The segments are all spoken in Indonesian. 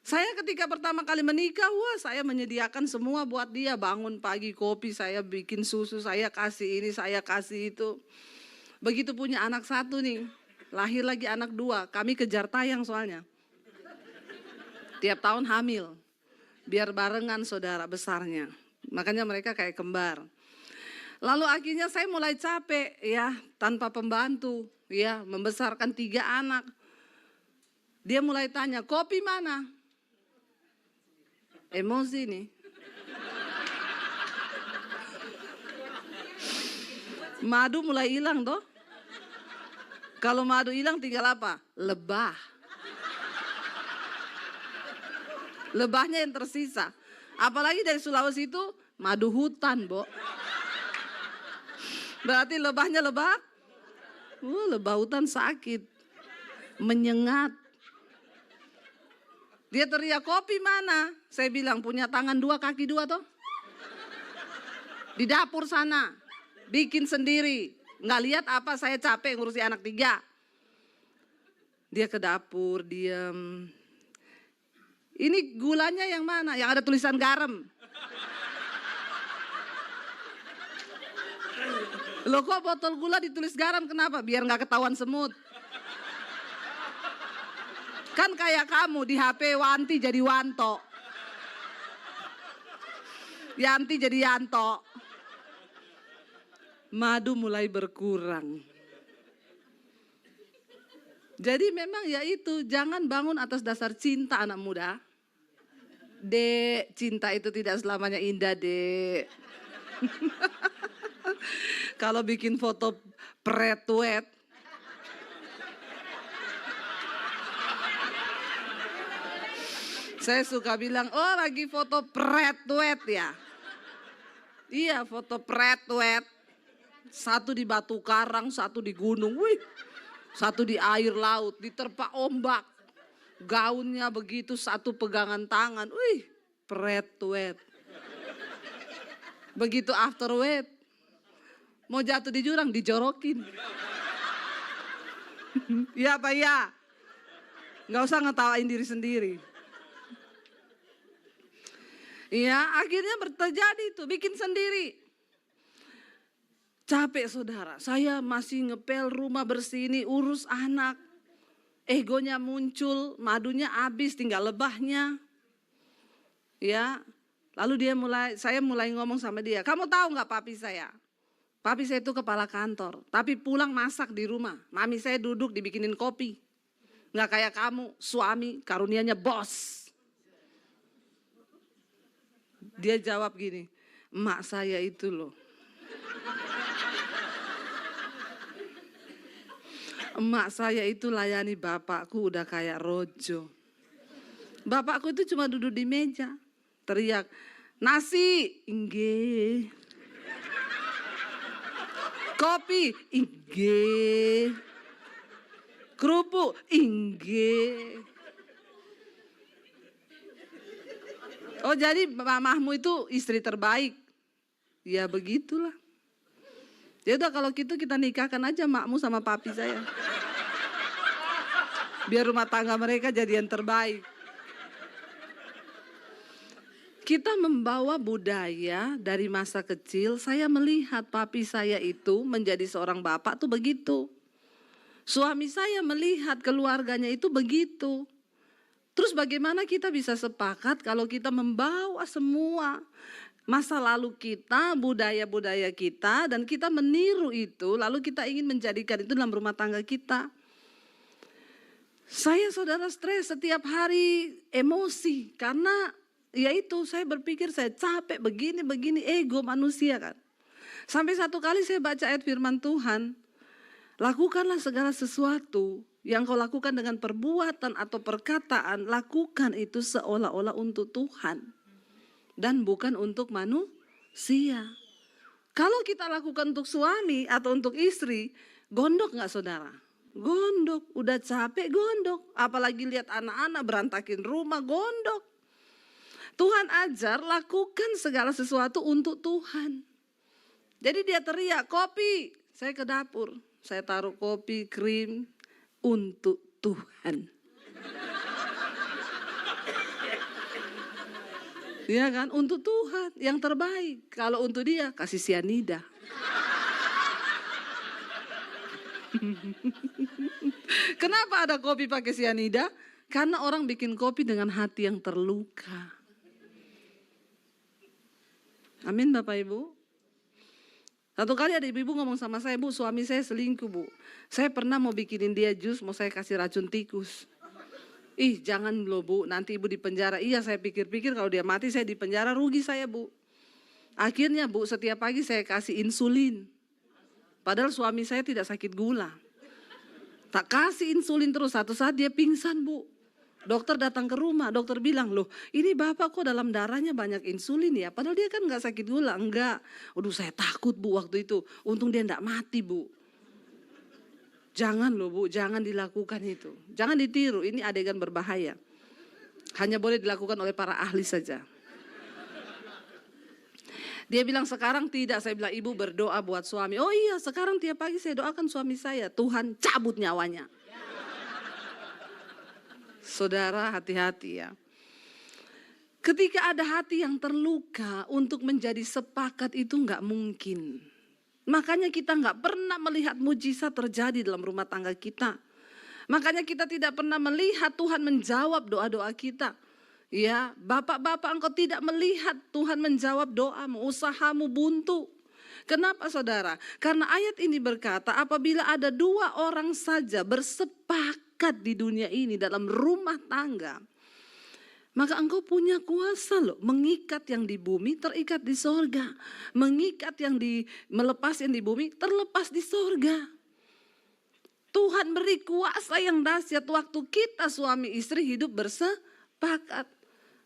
Saya ketika pertama kali menikah, wah saya menyediakan semua buat dia. Bangun pagi kopi, saya bikin susu, saya kasih ini, saya kasih itu. Begitu punya anak satu nih, lahir lagi anak dua. Kami kejar tayang soalnya. Tiap tahun hamil, biar barengan saudara besarnya. Makanya mereka kayak kembar. Lalu akhirnya saya mulai capek ya, tanpa pembantu ya, membesarkan 3 anak. Dia mulai tanya, kopi mana? Emosi nih. Madu mulai hilang toh. Kalau madu hilang tinggal apa? Lebah. Lebahnya yang tersisa. Apalagi dari Sulawesi itu madu hutan, Bo. Berarti lebahnya lebah? Lebah hutan sakit. Menyengat. Dia teriak, kopi mana? Saya bilang, punya tangan 2, kaki 2 toh. Di dapur sana. Bikin sendiri. Nggak lihat apa saya capek ngurusi anak 3. Dia ke dapur, diam. Ini gulanya yang mana? Yang ada tulisan garam. Loh kok botol gula ditulis garam, kenapa? Biar nggak ketahuan semut. Kan kayak kamu di HP Wanti jadi Wanto. Yanti jadi Yanto. Madu mulai berkurang. Jadi memang ya itu, jangan bangun atas dasar cinta anak muda. Dek, cinta itu tidak selamanya indah, Dek. Kalau bikin foto pretwet, saya suka bilang, oh lagi foto pretwet ya. Iya, foto pretwet. Satu di batu karang, satu di gunung. Wih, satu di air laut, diterpa ombak. Gaunnya begitu, satu pegangan tangan. Wih, pretwet. Begitu afterwet, mau jatuh di jurang dijorokin. Iya apa ya? Nggak usah ngetawain diri sendiri. Iya, akhirnya terjadi itu, bikin sendiri. Capek saudara, saya masih ngepel rumah bersih ini, urus anak. Egonya muncul, madunya habis, tinggal lebahnya. Ya, lalu saya mulai ngomong sama dia, kamu tahu nggak papi saya? Papi saya itu kepala kantor, tapi pulang masak di rumah. Mami saya duduk dibikinin kopi. Nggak kayak kamu, suami karunianya bos. Dia jawab gini, emak saya itu loh. Emak saya itu layani bapakku udah kayak rojo. Bapakku itu cuma duduk di meja, teriak, nasi, inggih. Kopi, inggih. Kerupuk, inggih. Oh jadi mamahmu itu istri terbaik. Ya begitulah. Ya udah kalau gitu kita nikahkan aja makmu sama papi saya. Biar rumah tangga mereka jadi yang terbaik. Kita membawa budaya dari masa kecil. Saya melihat papi saya itu menjadi seorang bapak tuh begitu. Suami saya melihat keluarganya itu begitu. Terus bagaimana kita bisa sepakat kalau kita membawa semua masa lalu kita, budaya-budaya kita, dan kita meniru itu, lalu kita ingin menjadikan itu dalam rumah tangga kita. Saya saudara stres setiap hari, emosi, karena ya itu saya berpikir saya capek begini, ego manusia kan. Sampai satu kali saya baca ayat firman Tuhan, lakukanlah segala sesuatu yang kau lakukan dengan perbuatan atau perkataan, lakukan itu seolah-olah untuk Tuhan. Dan bukan untuk manusia. Kalau kita lakukan untuk suami atau untuk istri, gondok gak saudara? Gondok, udah capek gondok. Apalagi lihat anak-anak berantakin rumah, gondok. Tuhan ajar lakukan segala sesuatu untuk Tuhan. Jadi dia teriak, kopi. Saya ke dapur, saya taruh kopi, krim untuk Tuhan. Ya kan? Untuk Tuhan yang terbaik. Kalau untuk dia kasih sianida. Kenapa ada kopi pakai sianida? Karena orang bikin kopi dengan hati yang terluka. Amin Bapak Ibu. Satu kali ada ibu-ibu ngomong sama saya, Bu, suami saya selingkuh, Bu. Saya pernah mau bikinin dia jus, mau saya kasih racun tikus. Ih, jangan loh, Bu, nanti ibu di penjara. Iya, saya pikir-pikir kalau dia mati saya di penjara, rugi saya, Bu. Akhirnya, Bu, setiap pagi saya kasih insulin. Padahal suami saya tidak sakit gula. Tak kasih insulin terus, satu saat dia pingsan, Bu. Dokter datang ke rumah, dokter bilang, loh ini bapak kok dalam darahnya banyak insulin ya. Padahal dia kan gak sakit gula, enggak. Aduh saya takut, Bu, waktu itu. Untung dia gak mati, Bu. Jangan loh, Bu, jangan dilakukan itu. Jangan ditiru, ini adegan berbahaya. Hanya boleh dilakukan oleh para ahli saja. Dia bilang sekarang tidak, saya bilang ibu berdoa buat suami. Oh iya, sekarang tiap pagi saya doakan suami saya, Tuhan cabut nyawanya. Saudara hati-hati ya. Ketika ada hati yang terluka untuk menjadi sepakat itu nggak mungkin. Makanya kita nggak pernah melihat mujizat terjadi dalam rumah tangga kita. Makanya kita tidak pernah melihat Tuhan menjawab doa-doa kita. Ya, bapak-bapak engkau tidak melihat Tuhan menjawab doamu, usahamu buntu. Kenapa saudara? Karena ayat ini berkata apabila ada dua orang saja bersepakat di dunia ini dalam rumah tangga, maka engkau punya kuasa loh, mengikat yang di bumi terikat di sorga, mengikat yang melepas yang di bumi terlepas di sorga. Tuhan beri kuasa yang dahsyat waktu kita suami istri hidup bersepakat.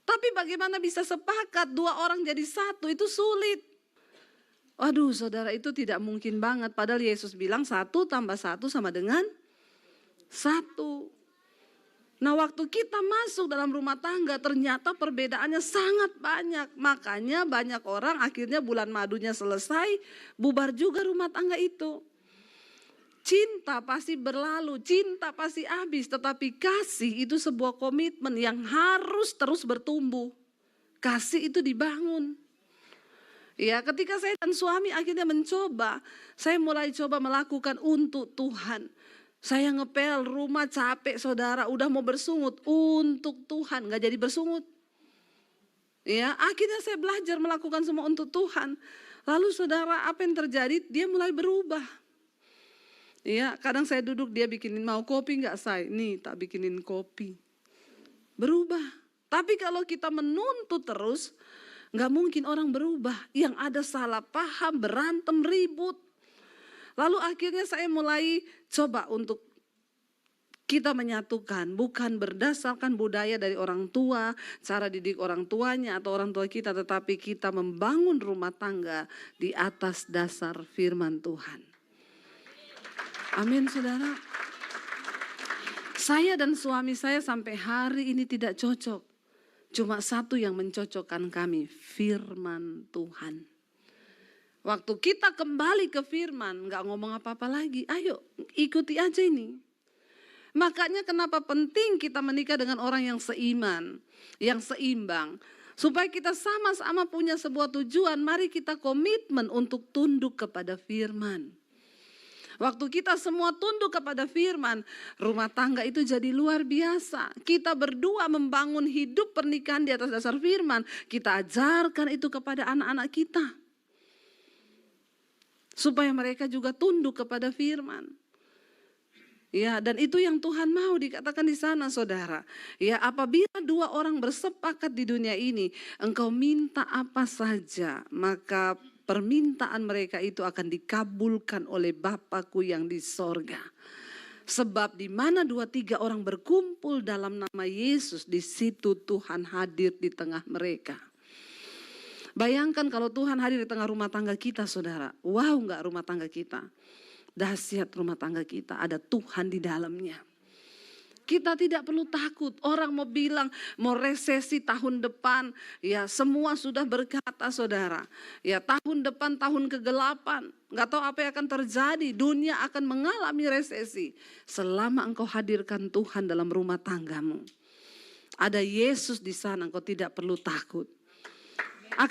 Tapi bagaimana bisa sepakat dua orang jadi satu, itu sulit. Waduh saudara, itu tidak mungkin banget. Padahal Yesus bilang 1 tambah 1 sama dengan 1. Nah waktu kita masuk dalam rumah tangga ternyata perbedaannya sangat banyak. Makanya banyak orang akhirnya bulan madunya selesai, bubar juga rumah tangga itu. Cinta pasti berlalu, cinta pasti habis. Tetapi kasih itu sebuah komitmen yang harus terus bertumbuh. Kasih itu dibangun. Ya, ketika saya dan suami akhirnya mencoba, saya mulai coba melakukan untuk Tuhan. Saya ngepel rumah capek saudara, udah mau bersungut untuk Tuhan, gak jadi bersungut. Ya, akhirnya saya belajar melakukan semua untuk Tuhan. Lalu saudara, apa yang terjadi? Dia mulai berubah. Ya, kadang saya duduk dia bikinin mau kopi gak say? Nih, tak bikinin kopi. Berubah. Tapi kalau kita menuntut terus, gak mungkin orang berubah. Yang ada salah paham, berantem, ribut. Lalu akhirnya saya mulai coba untuk kita menyatukan. Bukan berdasarkan budaya dari orang tua, cara didik orang tuanya atau orang tua kita. Tetapi kita membangun rumah tangga di atas dasar firman Tuhan. Amin saudara. Saya dan suami saya sampai hari ini tidak cocok. Cuma satu yang mencocokkan kami, firman Tuhan. Waktu kita kembali ke firman, gak ngomong apa-apa lagi. Ayo ikuti aja ini. Makanya kenapa penting kita menikah dengan orang yang seiman, yang seimbang. Supaya kita sama-sama punya sebuah tujuan, mari kita komitmen untuk tunduk kepada firman. Waktu kita semua tunduk kepada firman, rumah tangga itu jadi luar biasa. Kita berdua membangun hidup pernikahan di atas dasar firman. Kita ajarkan itu kepada anak-anak kita. Supaya mereka juga tunduk kepada firman. Ya, dan itu yang Tuhan mau dikatakan di sana saudara. Ya, apabila dua orang bersepakat di dunia ini, engkau minta apa saja, maka permintaan mereka itu akan dikabulkan oleh Bapakku yang di sorga. Sebab di mana 2-3 orang berkumpul dalam nama Yesus, di situ Tuhan hadir di tengah mereka. Bayangkan kalau Tuhan hadir di tengah rumah tangga kita saudara. Wow enggak rumah tangga kita. Dahsyat rumah tangga kita, ada Tuhan di dalamnya. Kita tidak perlu takut. Orang mau bilang mau resesi tahun depan, ya semua sudah berkata saudara. Ya tahun depan tahun kegelapan, nggak tahu apa yang akan terjadi. Dunia akan mengalami resesi selama engkau hadirkan Tuhan dalam rumah tanggamu. Ada Yesus di sana, engkau tidak perlu takut. akan